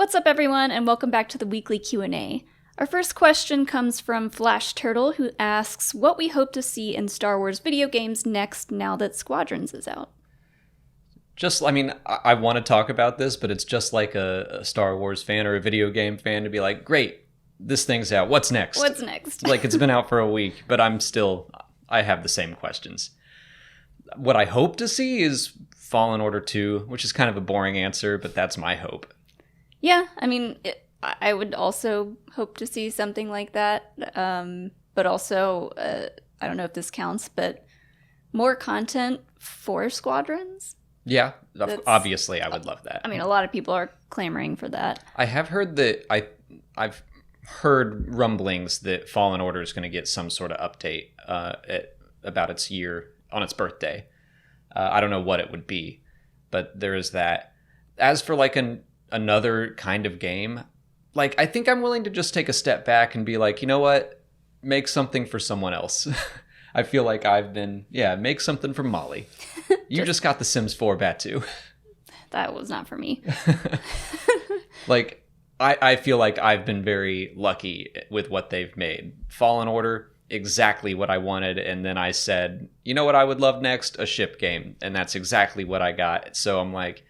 What's up, everyone, and welcome back to the weekly Q&A. Our first question comes from Flash Turtle, who asks what we hope to see in Star Wars video games next now that Squadrons is out. I want to talk about this, but it's just like a Star Wars fan or a video game fan to be like, great, this thing's out. What's next? What's next? Like, it's been out for a week, but I have the same questions. What I hope to see is Fallen Order 2, which is kind of a boring answer, but that's my hope. Yeah, I would also hope to see something like that, but also, I don't know if this counts, but more content for Squadrons? Yeah, obviously I would love that. A lot of people are clamoring for that. I have heard that I've heard rumblings that Fallen Order is going to get some sort of update about its year on its birthday. I don't know what it would be, but there is that. As for like another kind of game, like I think I'm willing to just take a step back and be like, you know what, make something for someone else. I feel like make something for Molly. You just got The Sims 4 Batu. That was not for me. Like, I feel like I've been very lucky with what they've made. Fallen Order, exactly what I wanted. And then I said, you know what I would love next? A ship game. And that's exactly what I got. So I'm like,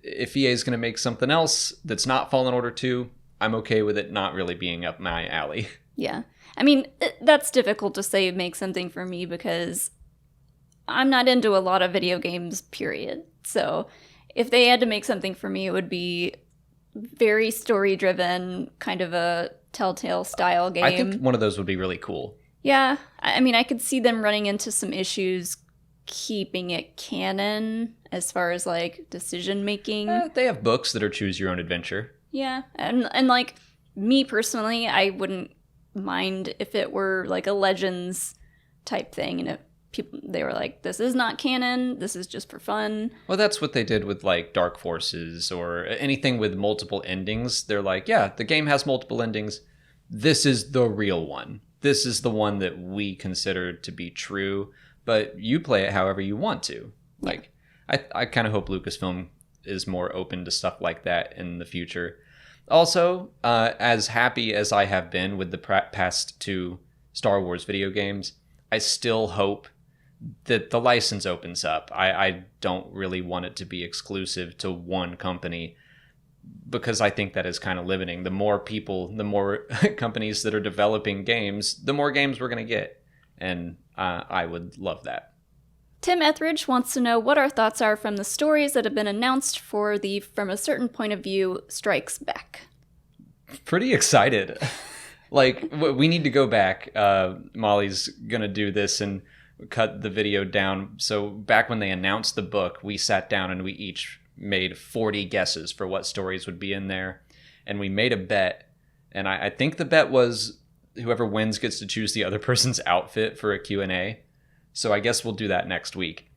if EA is going to make something else that's not Fallen Order 2, I'm okay with it not really being up my alley. Yeah. That's difficult to say make something for me because I'm not into a lot of video games, period. So if they had to make something for me, it would be very story-driven, kind of a Telltale style game. I think one of those would be really cool. Yeah. I could see them running into some issues keeping it canon as far as, like, decision-making. They have books that are choose your own adventure. Yeah. And like, me personally, I wouldn't mind if it were like a Legends type thing and they were like, this is not canon, this is just for fun. Well, that's what they did with like Dark Forces or anything with multiple endings. They're like, yeah, the game has multiple endings. This is the real one. This is the one that we consider to be true, but you play it however you want to. Yeah. Like, I kind of hope Lucasfilm is more open to stuff like that in the future. Also, as happy as I have been with the past two Star Wars video games, I still hope that the license opens up. I don't really want it to be exclusive to one company because I think that is kind of limiting. The more people, the more companies that are developing games, the more games we're going to get. And I would love that. Tim Etheridge wants to know what our thoughts are from the stories that have been announced for the From a Certain Point of View Strikes Back. Pretty excited. Like, we need to go back. Molly's going to do this and cut the video down. So back when they announced the book, we sat down and we each made 40 guesses for what stories would be in there. And we made a bet. And I think the bet was whoever wins gets to choose the other person's outfit for a Q&A. So I guess we'll do that next week.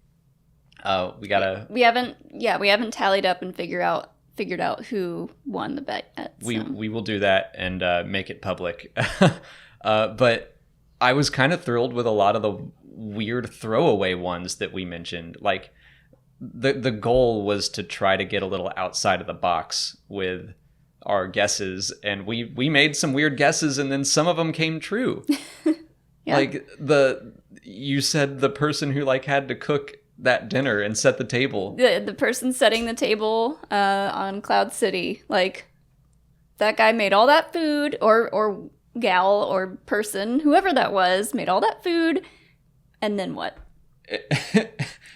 We haven't tallied up and figured out who won the bet yet. So. We will do that and make it public. But I was kind of thrilled with a lot of the weird throwaway ones that we mentioned. Like the goal was to try to get a little outside of the box with our guesses, and we made some weird guesses, and then some of them came true. Yeah. Like you said the person who like had to cook that dinner and set the table. The person setting the table on Cloud City, like that guy made all that food, or gal or person, whoever that was, made all that food, and then what?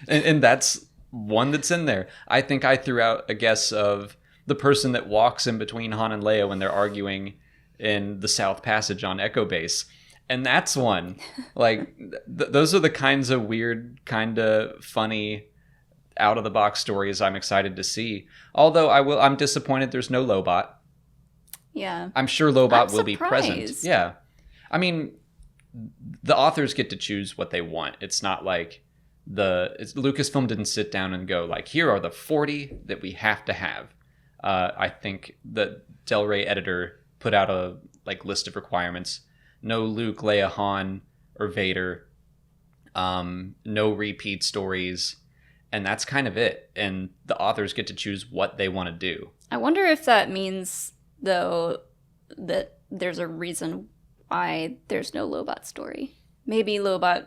and that's one that's in there. I think I threw out a guess of the person that walks in between Han and Leia when they're arguing in the South Passage on Echo Base. And that's one. Like, those are the kinds of weird, kind of funny, out-of-the-box stories I'm excited to see. Although I'm disappointed there's no Lobot. Yeah. I'm sure Lobot will be present. Yeah. The authors get to choose what they want. It's not like Lucasfilm didn't sit down and go, like, here are the 40 that we have to have. I think the Del Rey editor put out a list of requirements. No Luke, Leia, Han, or Vader. No repeat stories. And that's kind of it. And the authors get to choose what they want to do. I wonder if that means, though, that there's a reason why there's no Lobot story. Maybe Lobot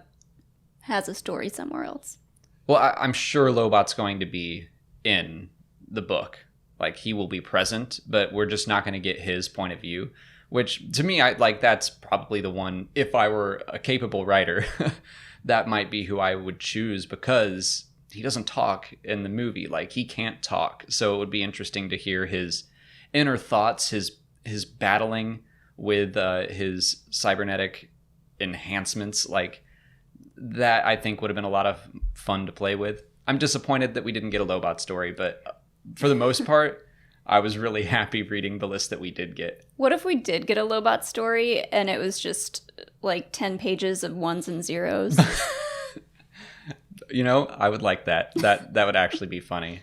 has a story somewhere else. Well, I'm sure Lobot's going to be in the book. Like, he will be present, but we're just not going to get his point of view. Which, to me, that's probably the one, if I were a capable writer, that might be who I would choose, because he doesn't talk in the movie. Like, he can't talk. So it would be interesting to hear his inner thoughts, his battling with his cybernetic enhancements. Like, that I think would have been a lot of fun to play with. I'm disappointed that we didn't get a Lobot story, but for the most part, I was really happy reading the list that we did get. What if we did get a Lobot story and it was just like 10 pages of ones and zeros? You know, I would like that. That would actually be funny.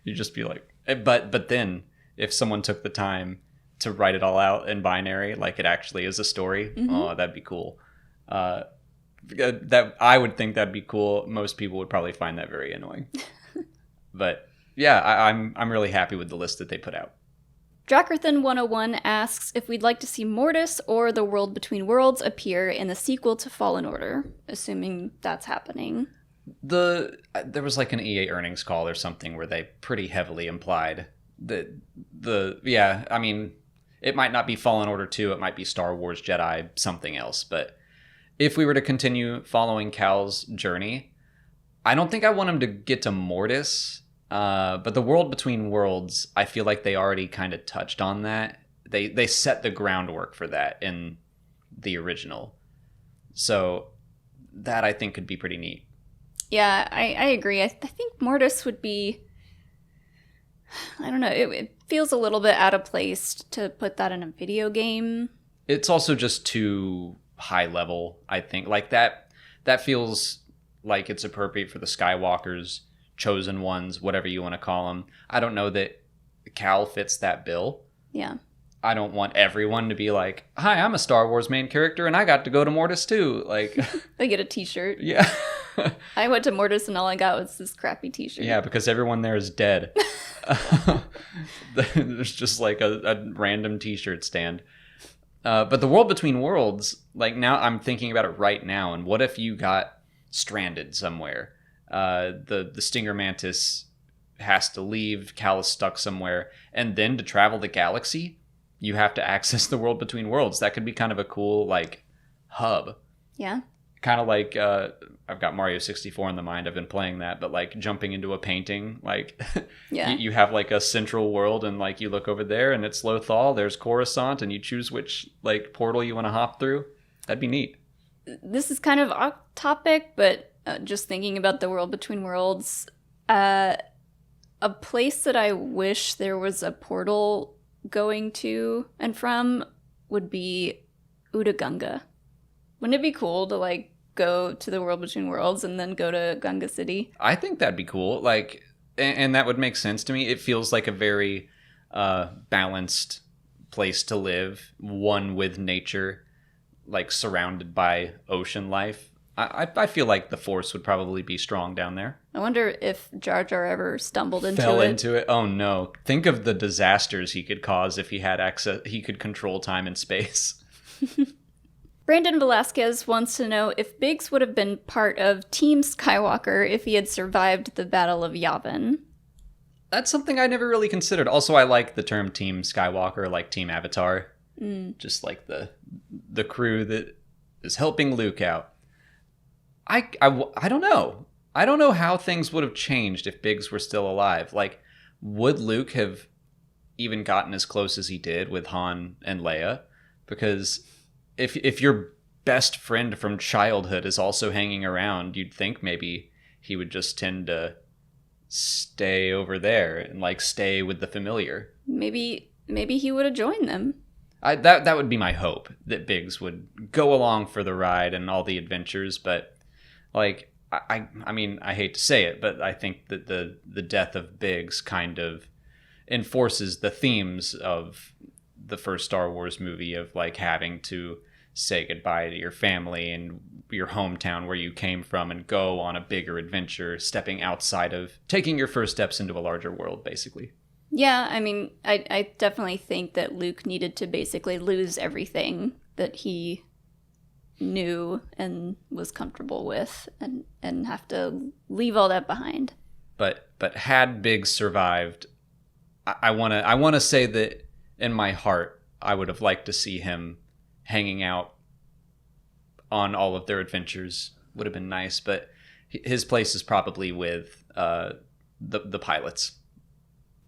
You'd just be like, but then if someone took the time to write it all out in binary, like it actually is a story, oh, that'd be cool. That I would think that'd be cool. Most people would probably find that very annoying. But yeah, I'm really happy with the list that they put out. Drakkerthan101 asks if we'd like to see Mortis or the World Between Worlds appear in the sequel to Fallen Order, assuming that's happening. There was like an EA earnings call or something where they pretty heavily implied that I mean, it might not be Fallen Order 2, it might be Star Wars Jedi, something else, but if we were to continue following Cal's journey, I don't think I want him to get to Mortis, but the World Between Worlds, I feel like they already kind of touched on that. They set the groundwork for that in the original. So that I think could be pretty neat. Yeah, I agree. I think Mortis would be... I don't know, it feels a little bit out of place to put that in a video game. It's also just too high level, I think. Like that feels like it's appropriate for the Skywalkers, chosen ones, whatever you want to call them. I don't know that Cal fits that bill. Yeah. I don't want everyone to be like, hi, I'm a Star Wars main character and I got to go to Mortis too. Like, they get a t-shirt. Yeah. I went to Mortis and all I got was this crappy t-shirt. Yeah, because everyone there is dead. There's just like a random t-shirt stand. But the World Between Worlds, like now I'm thinking about it right now. And what if you got stranded somewhere? The Stinger Mantis has to leave. Cal is stuck somewhere. And then to travel the galaxy, you have to access the World Between Worlds. That could be kind of a cool, like, hub. Yeah. Kind of like, I've got Mario 64 in the mind. I've been playing that. But, like, jumping into a painting, like, yeah. you have, like, a central world. And, like, you look over there and it's Lothal. There's Coruscant. And you choose which, like, portal you want to hop through. That'd be neat. This is kind of off topic, but just thinking about the World Between Worlds, a place that I wish there was a portal going to and from would be Udagunga. Wouldn't it be cool to like go to the World Between Worlds and then go to Gunga City? I think that'd be cool. Like, and that would make sense to me. It feels like a very balanced place to live, one with nature, like surrounded by ocean life. I feel like the Force would probably be strong down there. I wonder if Jar Jar ever stumbled into Fell it. into it. Oh no. Think of the disasters he could cause if he had access. He could control time and space. Brandon Velasquez wants to know if Biggs would have been part of Team Skywalker if he had survived the Battle of Yavin. That's something I never really considered. Also, I like the term Team Skywalker, like Team Avatar. Just like the crew that is helping Luke out. I don't know. I don't know how things would have changed if Biggs were still alive. Like, would Luke have even gotten as close as he did with Han and Leia? Because if your best friend from childhood is also hanging around, you'd think maybe he would just tend to stay over there and like stay with the familiar. Maybe he would have joined them. That would be my hope, that Biggs would go along for the ride and all the adventures, but like I mean, I hate to say it, but I think that the death of Biggs kind of enforces the themes of the first Star Wars movie of like having to say goodbye to your family and your hometown where you came from and go on a bigger adventure, stepping outside of, taking your first steps into a larger world, basically. Yeah, I mean, I definitely think that Luke needed to basically lose everything that he knew and was comfortable with and have to leave all that behind. But had Biggs survived, I want to say that in my heart, I would have liked to see him hanging out on all of their adventures. Would have been nice, but his place is probably with the pilots.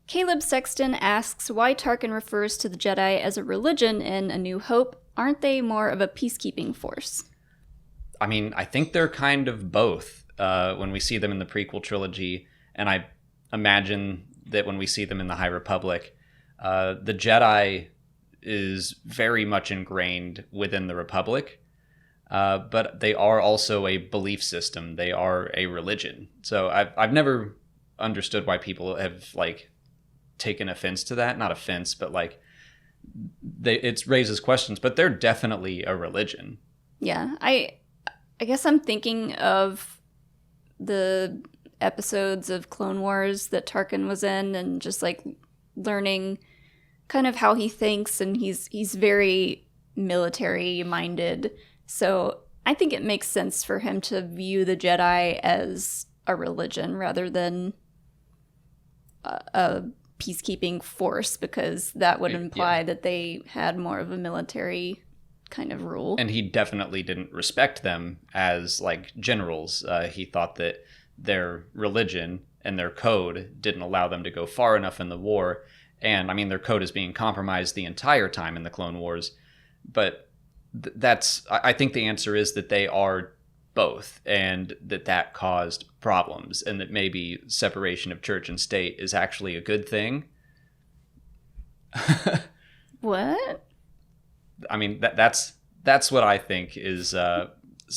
Caleb Sexton asks why Tarkin refers to the Jedi as a religion in A New Hope. Aren't they more of a peacekeeping force? I mean, I think they're kind of both when we see them in the prequel trilogy, and I imagine that when we see them in the High Republic, the Jedi is very much ingrained within the Republic, but they are also a belief system. They are a religion. So I've never understood why people have like taken offense to that. Not offense, but like it raises questions. But they're definitely a religion. Yeah, I guess I'm thinking of the episodes of Clone Wars that Tarkin was in, and just like learning kind of how he thinks, and he's very military minded. So I think it makes sense for him to view the Jedi as a religion rather than a peacekeeping force, because that would imply that they had more of a military kind of rule. And he definitely didn't respect them as like generals. He thought that their religion and their code didn't allow them to go far enough in the war. And I mean, their code is being compromised the entire time in the Clone Wars. But I think the answer is that they are both, and that caused problems, and that maybe separation of church and state is actually a good thing. What? I mean, that's what I think is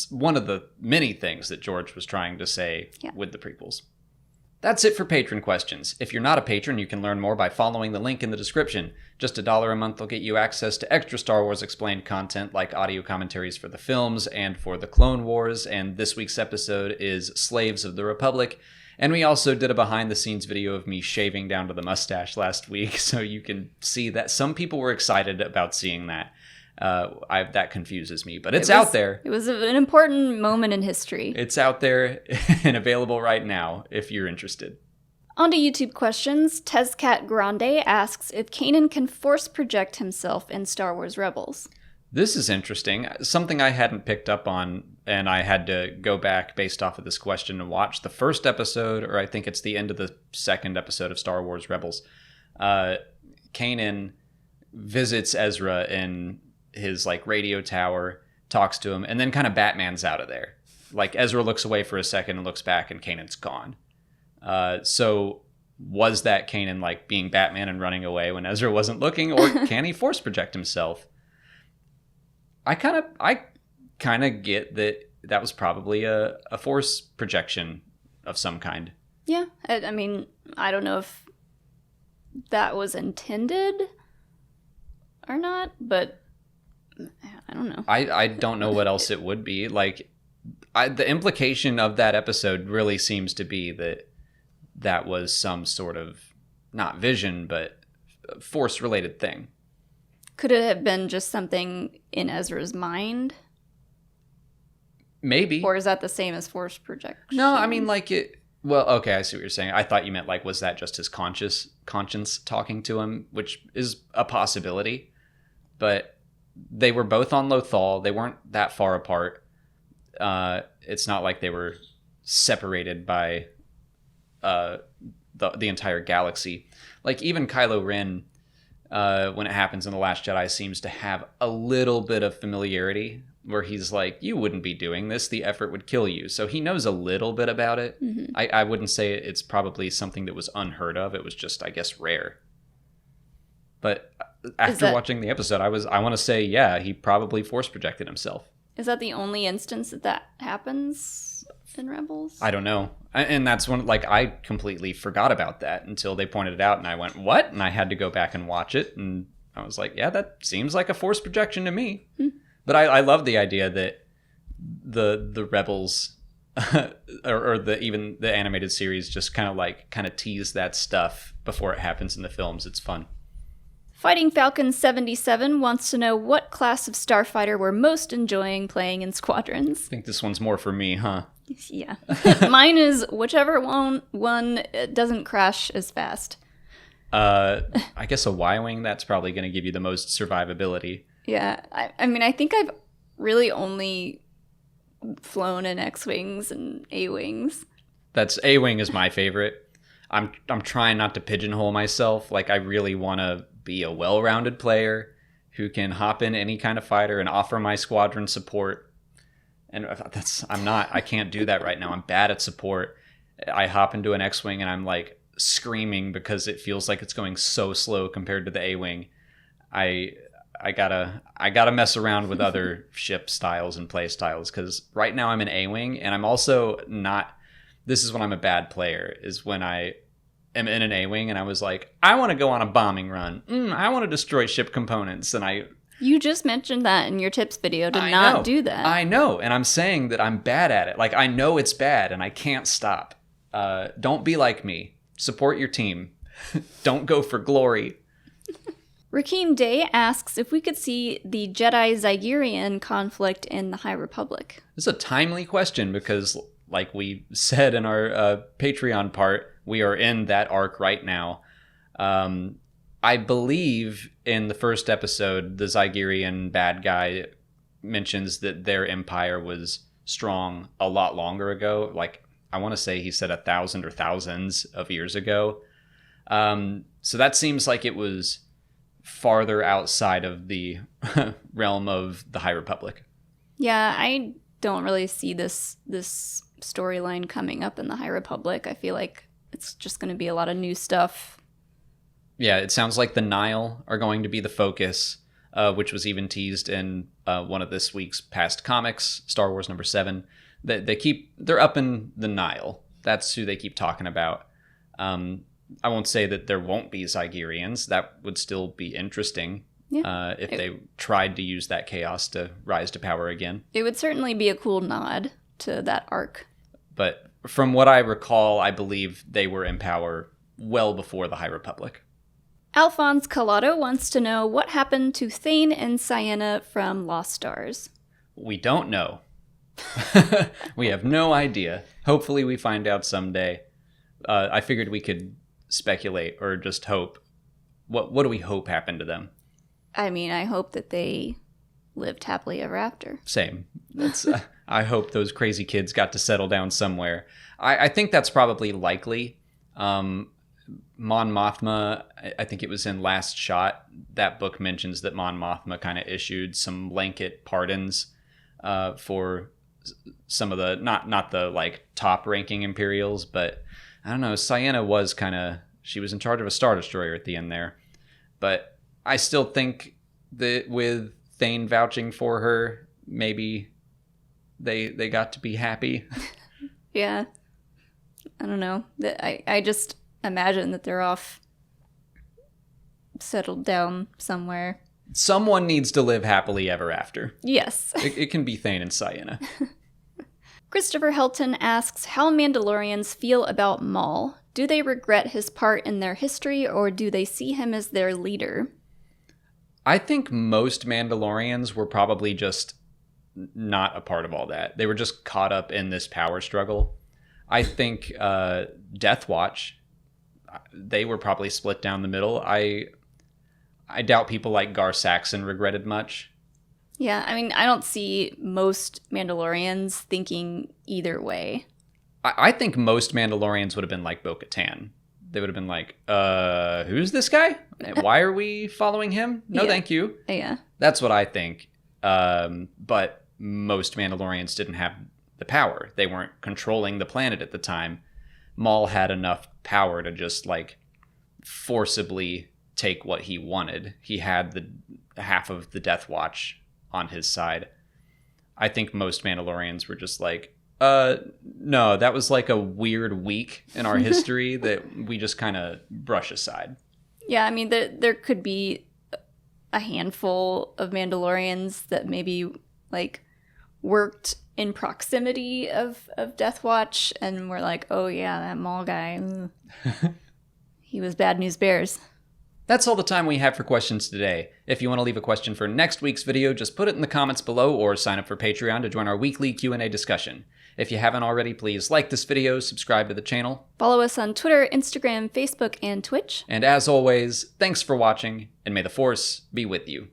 one of the many things that George was trying to say with the prequels. That's it for patron questions. If you're not a patron, you can learn more by following the link in the description. Just $1 a month will get you access to extra Star Wars Explained content like audio commentaries for the films and for the Clone Wars, and this week's episode is Slaves of the Republic. And we also did a behind-the-scenes video of me shaving down to the mustache last week, so you can see that some people were excited about seeing that. That confuses me, but it's out there. It was an important moment in history. It's out there and available right now if you're interested. On to YouTube questions. Tezcat Grande asks if Kanan can force project himself in Star Wars Rebels. This is interesting. Something I hadn't picked up on, and I had to go back based off of this question and watch the first episode, or I think it's the end of the second episode of Star Wars Rebels. Kanan visits Ezra in his like radio tower, talks to him, and then kind of Batman's out of there. Like Ezra looks away for a second and looks back, and Kanan's gone. So was that Kanan like being Batman and running away when Ezra wasn't looking, or can he force project himself? I kind of get that was probably a force projection of some kind. Yeah, I mean, I don't know if that was intended or not, but I don't know. I don't know what else it would be. Like, the implication of that episode really seems to be that was some sort of, not vision, but force-related thing. Could it have been just something in Ezra's mind? Maybe. Or is that the same as force projection? No, I mean, like it... Well, okay, I see what you're saying. I thought you meant, like, was that just his conscience talking to him, which is a possibility. But they were both on Lothal. They weren't that far apart. It's not like they were separated by the entire galaxy. Like, even Kylo Ren, when it happens in The Last Jedi, seems to have a little bit of familiarity, where he's like, you wouldn't be doing this, the effort would kill you. So he knows a little bit about it. Mm-hmm. I wouldn't say it's probably something that was unheard of. It was just, I guess, rare. But after watching the episode, I want to say, yeah, he probably force projected himself. Is that the only instance that happens in Rebels? I don't know. And that's when, like, I completely forgot about that until they pointed it out, and I went, what? And I had to go back and watch it, and I was like, yeah, that seems like a force projection to me. Hmm. But I love the idea that the rebels or even the animated series just kind of tease that stuff before it happens in the films. It's fun. Fighting Falcon 77 wants to know what class of starfighter we're most enjoying playing in Squadrons. I think this one's more for me, huh? Yeah. Mine is whichever one doesn't crash as fast. I guess a Y-Wing, that's probably going to give you the most survivability. Yeah. I mean, I think I've really only flown in X-Wings and A-Wings. That's A-Wing is my favorite. I'm trying not to pigeonhole myself. Like, I really want to be a well-rounded player who can hop in any kind of fighter and offer my squadron support. And I can't do that right now. I'm bad at support. I hop into an X-Wing and I'm like screaming because it feels like it's going so slow compared to the A-Wing. I gotta mess around with other ship styles and play styles, because right now I'm an A-Wing and I'm also not. This is when I'm a bad player, is when I am in an A-Wing and I was like, I want to go on a bombing run. I want to destroy ship components, and You just mentioned that in your tips video to I not know. do that. I know, and I'm saying that I'm bad at it. Like, I know it's bad and I can't stop. Don't be like me. Support your team. Don't go for glory. Rakeem Day asks if we could see the Jedi-Zygerian conflict in the High Republic. This is a timely question because, like we said in our Patreon part, we are in that arc right now. I believe in the first episode, the Zygerian bad guy mentions that their empire was strong a lot longer ago. Like, I want to say he said 1,000 or thousands of years ago. So that seems like it was farther outside of the realm of the High Republic. Yeah, I don't really see this storyline coming up in the High Republic. I feel like it's just going to be a lot of new stuff. Yeah, it sounds like the Nile are going to be the focus, which was even teased in one of this week's past comics, Star Wars number 7. They're up in the Nile. That's who they keep talking about. I won't say that there won't be Zygerians. That would still be interesting. Yeah. If they tried to use that chaos to rise to power again. It would certainly be a cool nod to that arc. But from what I recall, I believe they were in power well before the High Republic. Alphonse Collado wants to know what happened to Thane and Sienna from Lost Stars. We don't know. We have no idea. Hopefully we find out someday. I figured we could speculate or just hope. What do we hope happened to them? I mean, I hope that they lived happily ever after. Same. That's. I hope those crazy kids got to settle down somewhere. I think that's probably likely. Mon Mothma, I think it was in Last Shot, that book mentions that Mon Mothma kind of issued some blanket pardons for some of the, not the like top ranking Imperials, but I don't know, Sienna was she was in charge of a Star Destroyer at the end there. But I still think that with Thane vouching for her, maybe they got to be happy. Yeah. I don't know. I just imagine that they're off, settled down somewhere. Someone needs to live happily ever after. Yes. It can be Thane and Sienna. Christopher Helton asks how Mandalorians feel about Maul. Do they regret his part in their history, or do they see him as their leader? I think most Mandalorians were probably just not a part of all that. They were just caught up in this power struggle. I think Death Watch, they were probably split down the middle. I doubt people like Gar Saxon regretted much. Yeah, I mean, I don't see most Mandalorians thinking either way. I think most Mandalorians would have been like Bo-Katan. They would have been like, who's this guy? Why are we following him? No, Yeah. Thank you. Yeah. That's what I think. But most Mandalorians didn't have the power. They weren't controlling the planet at the time. Maul had enough power to just like forcibly take what he wanted. He had the half of the Death Watch on his side. I think most Mandalorians were just like, no, that was like a weird week in our history that we just kind of brush aside. Yeah, I mean, there could be a handful of Mandalorians that maybe like worked in proximity of Death Watch and were like, oh yeah, that Maul guy, he was Bad News Bears. That's all the time we have for questions today. If you want to leave a question for next week's video, just put it in the comments below or sign up for Patreon to join our weekly Q&A discussion. If you haven't already, please like this video, subscribe to the channel. Follow us on Twitter, Instagram, Facebook, and Twitch. And as always, thanks for watching, and may the Force be with you.